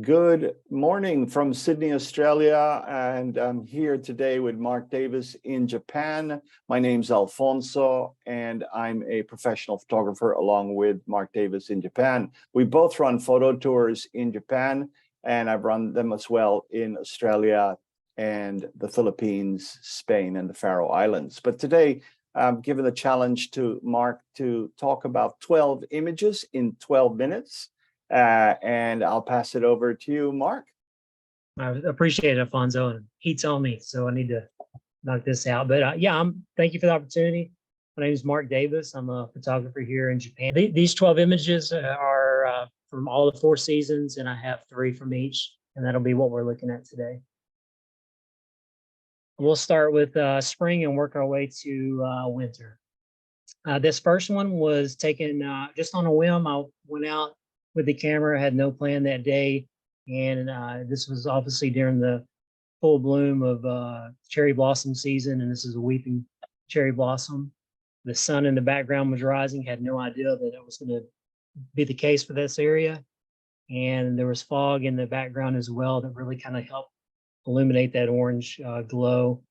Good morning from Sydney, Australia, and I'm here today with Mark Davis in Japan. My name's Alfonso, and I'm a professional photographer along with Mark Davis in Japan. We both run photo tours in Japan, and I've run them as well in Australia and the Philippines, Spain, and the Faroe Islands. But today, I'm given the challenge to Mark to talk about 12 images in 12 minutes. And I'll pass it over to you, Mark. I appreciate it, Alfonso, and heat's on me, so I need to knock this out. But thank you for the opportunity. My name is Mark Davis. I'm a photographer here in Japan. These 12 images are from all the 4 seasons, and I have 3 from each, and that'll be what we're looking at today. We'll start with spring and work our way to winter. This first one was taken just on a whim. I went out with the camera, had no plan that day. And this was obviously during the full bloom of cherry blossom season. And this is a weeping cherry blossom. The sun in the background was rising, had no idea that it was going to be the case for this area. And there was fog in the background as well that really kind of helped illuminate that orange glow.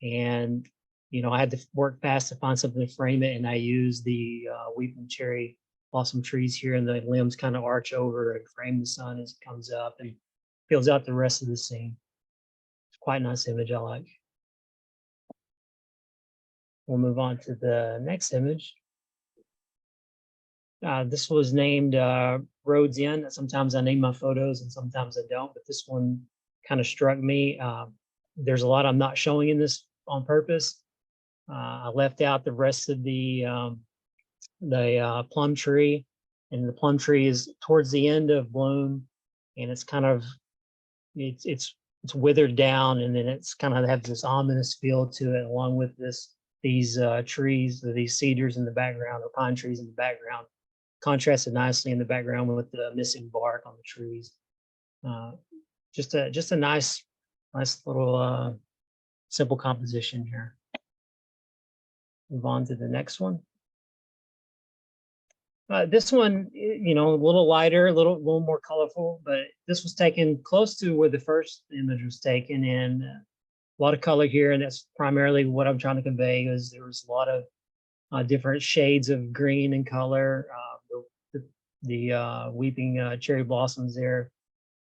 And, you know, I had to work fast to find something to frame it. And I used the weeping cherry blossom trees here, and the limbs kind of arch over and frame the sun as it comes up and fills out the rest of the scene. It's quite a nice image, I like. We'll move on to the next image. This was named Roads In. Sometimes I name my photos and sometimes I don't, but this one kind of struck me. There's a lot I'm not showing in this on purpose. I left out the rest of the plum tree, and the plum tree is towards the end of bloom, and it's kind of it's withered down, and then it's kind of has this ominous feel to it, along with these trees, these cedars in the background, or pine trees in the background, contrasted nicely in the background with the missing bark on the trees. Just a nice little simple composition here. Move on to the next one. This one, you know, a little lighter, a little more colorful, but this was taken close to where the first image was taken, and a lot of color here, and that's primarily what I'm trying to convey. Is there was a lot of different shades of green and color, the weeping cherry blossoms there,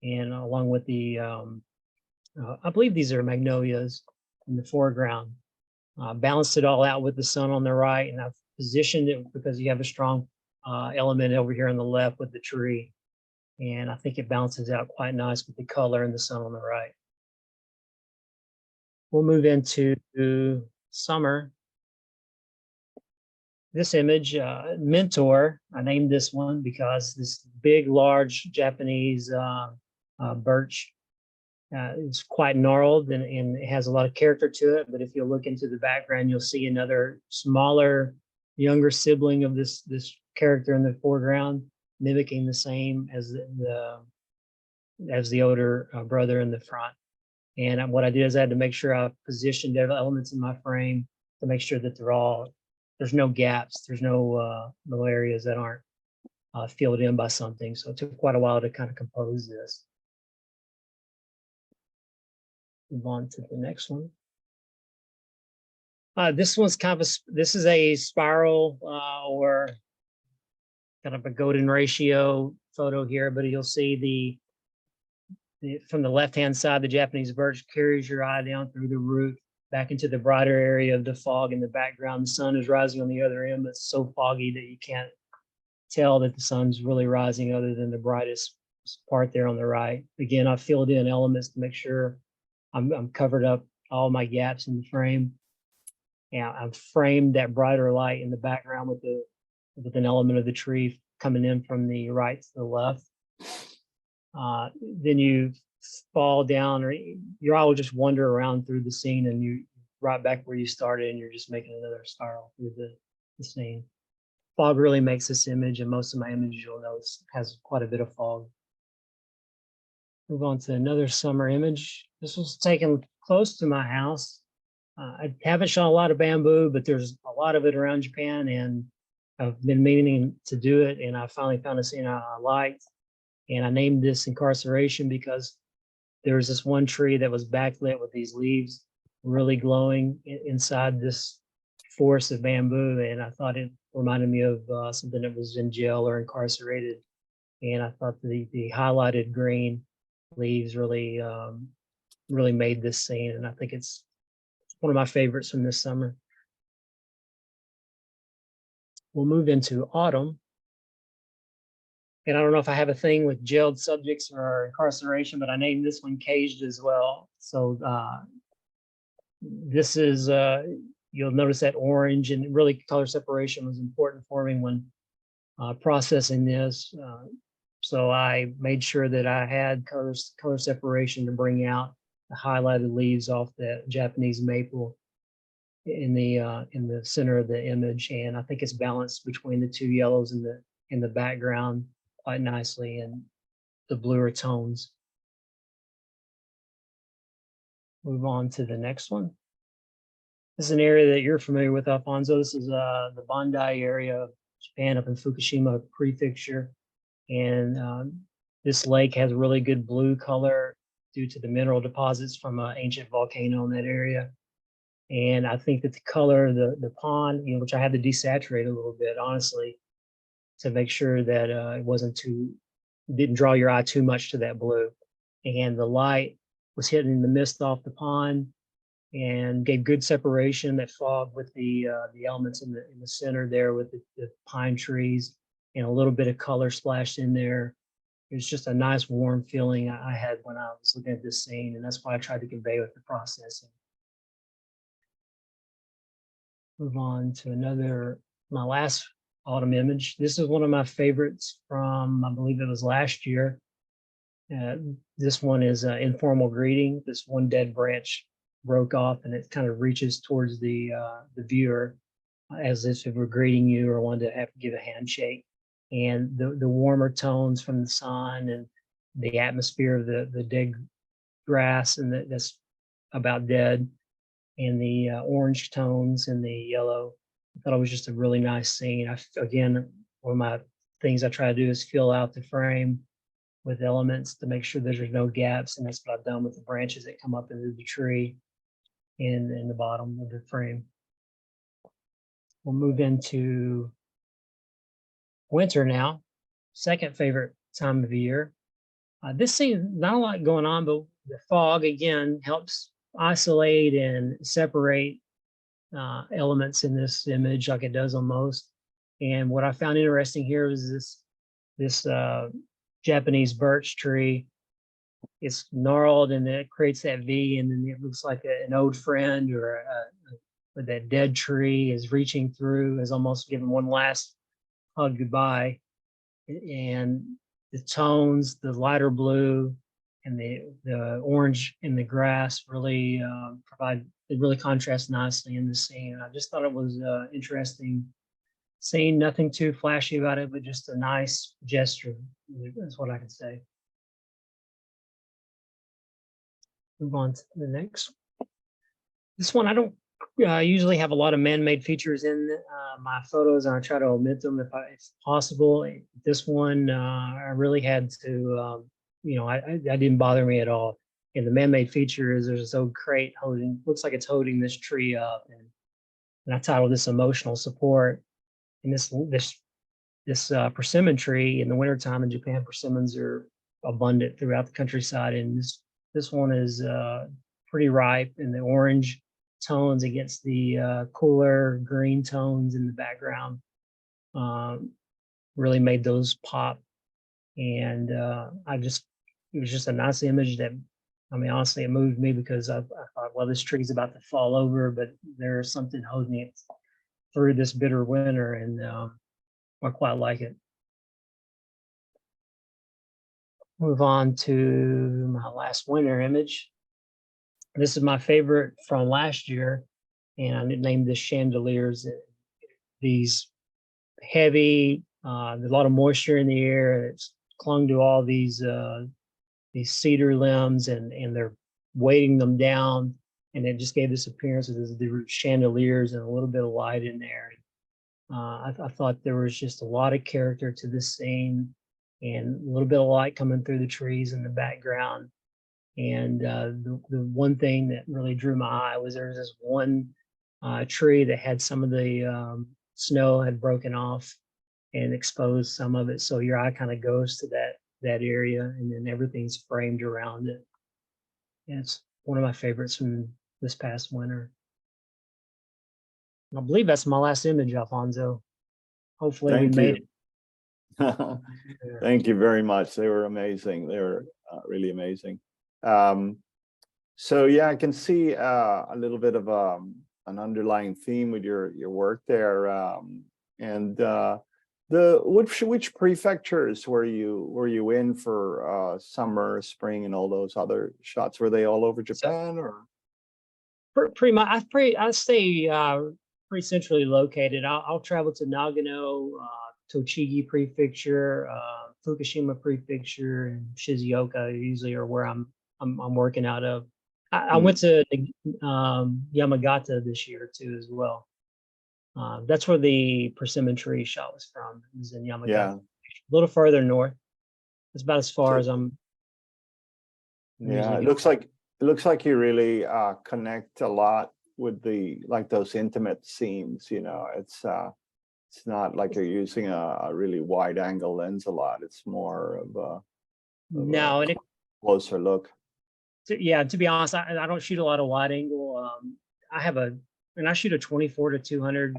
and along with the I believe these are magnolias in the foreground. Balanced it all out with the sun on the right, and I've positioned it because you have a strong element over here on the left with the tree, and I think it balances out quite nice with the color and the sun on the right. We'll move into summer. This image, Mentor, I named this one because this big, large Japanese birch is quite gnarled, and it has a lot of character to it. But if you look into the background, you'll see another smaller, younger sibling of this character in the foreground, mimicking the same as the older brother in the front. And what I did is I had to make sure I positioned the elements in my frame to make sure that there's no gaps, there's no areas that aren't filled in by something. So it took quite a while to kind of compose this. Move on to the next one. This one's this is a spiral or kind of a golden ratio photo here, but you'll see from the left-hand side, the Japanese birch carries your eye down through the root back into the brighter area of the fog in the background. The sun is rising on the other end, but it's so foggy that you can't tell that the sun's really rising other than the brightest part there on the right. Again, I filled in elements to make sure I'm covered up all my gaps in the frame. And I've framed that brighter light in the background with an element of the tree coming in from the right to the left. Then you fall down, or your eye will just wander around through the scene, and you right back where you started, and you're just making another spiral through the scene. Fog really makes this image, and most of my images you'll notice has quite a bit of fog. Move on to another summer image. This was taken close to my house. I haven't shot a lot of bamboo, but there's a lot of it around Japan, and I've been meaning to do it, and I finally found a scene I liked. And I named this Incarceration because there was this one tree that was backlit with these leaves really glowing inside this forest of bamboo. And I thought it reminded me of something that was in jail or incarcerated. And I thought the highlighted green leaves really made this scene. And I think it's one of my favorites from this summer. We'll move into autumn. And I don't know if I have a thing with jailed subjects or incarceration, but I named this one Caged as well. So this is, you'll notice that orange, and really color separation was important for me when processing this. So I made sure that I had color separation to bring out the highlighted leaves off the Japanese maple in the center of the image. And I think it's balanced between the two yellows in the background quite nicely, and the bluer tones. Move on to the next one. This is an area that you're familiar with, Alfonso. This is the Bandai area of Japan up in Fukushima Prefecture. And this lake has really good blue color due to the mineral deposits from an ancient volcano in that area. And I think that the color, the pond, which I had to desaturate a little bit, honestly, to make sure that it didn't draw your eye too much to that blue. And the light was hitting the mist off the pond and gave good separation, that fog with the elements in the center there with the pine trees, and a little bit of color splashed in there. It was just a nice warm feeling I had when I was looking at this scene, and that's what I tried to convey with the processing. Move on to my last autumn image. This is one of my favorites from, I believe it was last year. This one is an informal greeting. This one dead branch broke off, and it kind of reaches towards the viewer as if it were greeting you or wanted to give a handshake. And the warmer tones from the sun and the atmosphere of the dead grass and that's about dead, and the orange tones and the yellow. I thought it was just a really nice scene. Again, one of my things I try to do is fill out the frame with elements to make sure there's no gaps, and that's what I've done with the branches that come up into the tree and in the bottom of the frame. We'll move into winter now, second favorite time of the year. This scene, not a lot going on, but the fog again helps isolate and separate elements in this image like it does on most. And what I found interesting here was this Japanese birch tree. It's gnarled and it creates that V, and then it looks like an old friend or that dead tree is reaching through, is almost giving one last hug goodbye. And the tones, the lighter blue and the orange in the grass really it really contrasts nicely in the scene. I just thought it was interesting scene, nothing too flashy about it, but just a nice gesture. That's what I can say. Move on to the next. This one, I don't usually have a lot of man-made features in my photos, and I try to omit them if possible. This one, I really had to, I didn't bother me at all. And the man-made feature is there's this old crate looks like it's holding this tree up, and I titled this Emotional Support. And this persimmon tree in the wintertime in Japan, persimmons are abundant throughout the countryside, and this one is pretty ripe, and the orange tones against the cooler green tones in the background really made those pop. And it was just a nice image that, honestly, it moved me because I thought, well, this tree's about to fall over, but there's something holding it through this bitter winter, and I quite like it. Move on to my last winter image. This is my favorite from last year, and I named this Chandeliers. These heavy, there's a lot of moisture in the air, and it's clung to all these cedar limbs, and they're weighting them down, and it just gave this appearance of the chandeliers and a little bit of light in there. I thought there was just a lot of character to this scene. and a little bit of light coming through the trees in the background. And the one thing that really drew my eye was there was this one tree that had some of the snow had broken off and exposed some of it. So your eye kind of goes to that area, and then everything's framed around it. And it's one of my favorites from this past winter. I believe that's my last image, Alfonso. Hopefully we Thank made you. it. Thank you very much. They were amazing. They were really amazing. So yeah, I can see a little bit of an underlying theme with your work there. And which prefectures were you in for summer, spring, and all those other shots? Were they all over Japan, or? Pretty much, I stay pretty centrally located. I'll travel to Nagano, Tochigi Prefecture, Fukushima Prefecture, and Shizuoka usually are where I'm working out of. I went to Yamagata this year too as well. That's where the persimmon tree shot was from. It was in Yamagata, Yeah. a little further north. It's about as far So- as I'm. Yeah, usually it looks like you really connect a lot with those intimate scenes. It's not like you're using a really wide angle lens a lot. It's more of a No, and closer look. to be honest, I don't shoot a lot of wide angle. I shoot a 24 to 200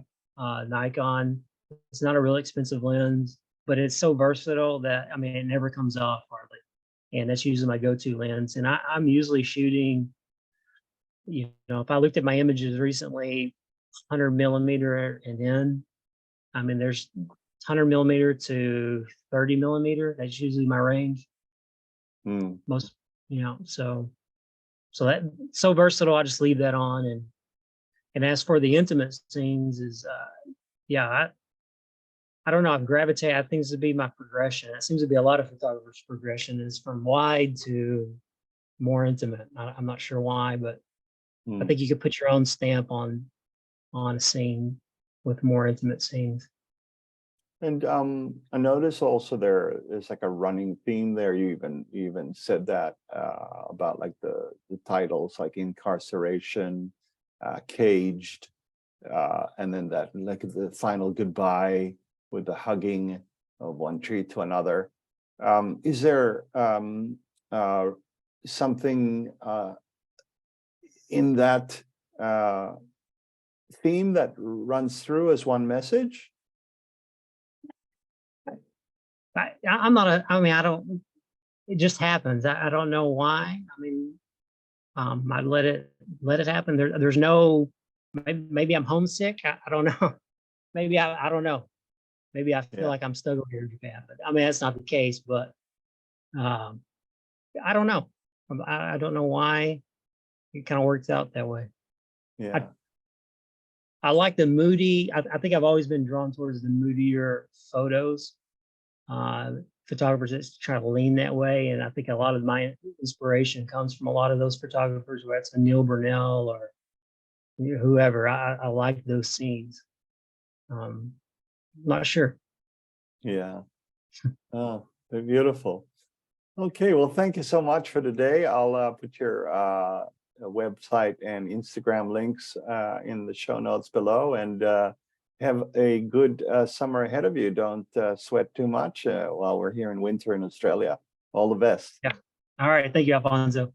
Nikon. It's not a real expensive lens, but it's so versatile that, I mean, it never comes off hardly. And that's usually my go-to lens. And I'm usually shooting, if I looked at my images recently, 100 millimeter and in. I mean, there's 100 millimeter to 30 millimeter. That's usually my range. Most, so that so versatile. I just leave that on. And as for the intimate scenes, I don't know. I've gravitated. I think this would be my progression. It seems to be a lot of photographers' progression is from wide to more intimate. I'm not sure why, but I think you could put your own stamp on a scene with more intimate scenes. And I notice also there's like a running theme there. You even said that about like the titles like incarceration, caged, and then that like the final goodbye with the hugging of one tree to another. Is there something in that theme that runs through as one message? I'm not a, I mean, I don't, it just happens. I don't know why. I mean, I let it happen. There's no, maybe I'm homesick. I don't know. Maybe I don't know. Maybe I feel like I'm stuck over here in Japan, but I mean, that's not the case, but I don't know. I don't know why it kind of works out that way. Yeah. I like the moody, I think I've always been drawn towards the moodier photos. Photographers that try to lean that way. And I think a lot of my inspiration comes from a lot of those photographers, whether it's a Neil Burnell or whoever. I like those scenes. Not sure. Yeah. Oh, they're beautiful. Okay, well, thank you so much for today. I'll put your website and Instagram links in the show notes below, and have a good summer ahead of you. Don't sweat too much while we're here in winter in Australia. All the best. Yeah. All right. Thank you, Alfonso.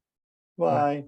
Bye.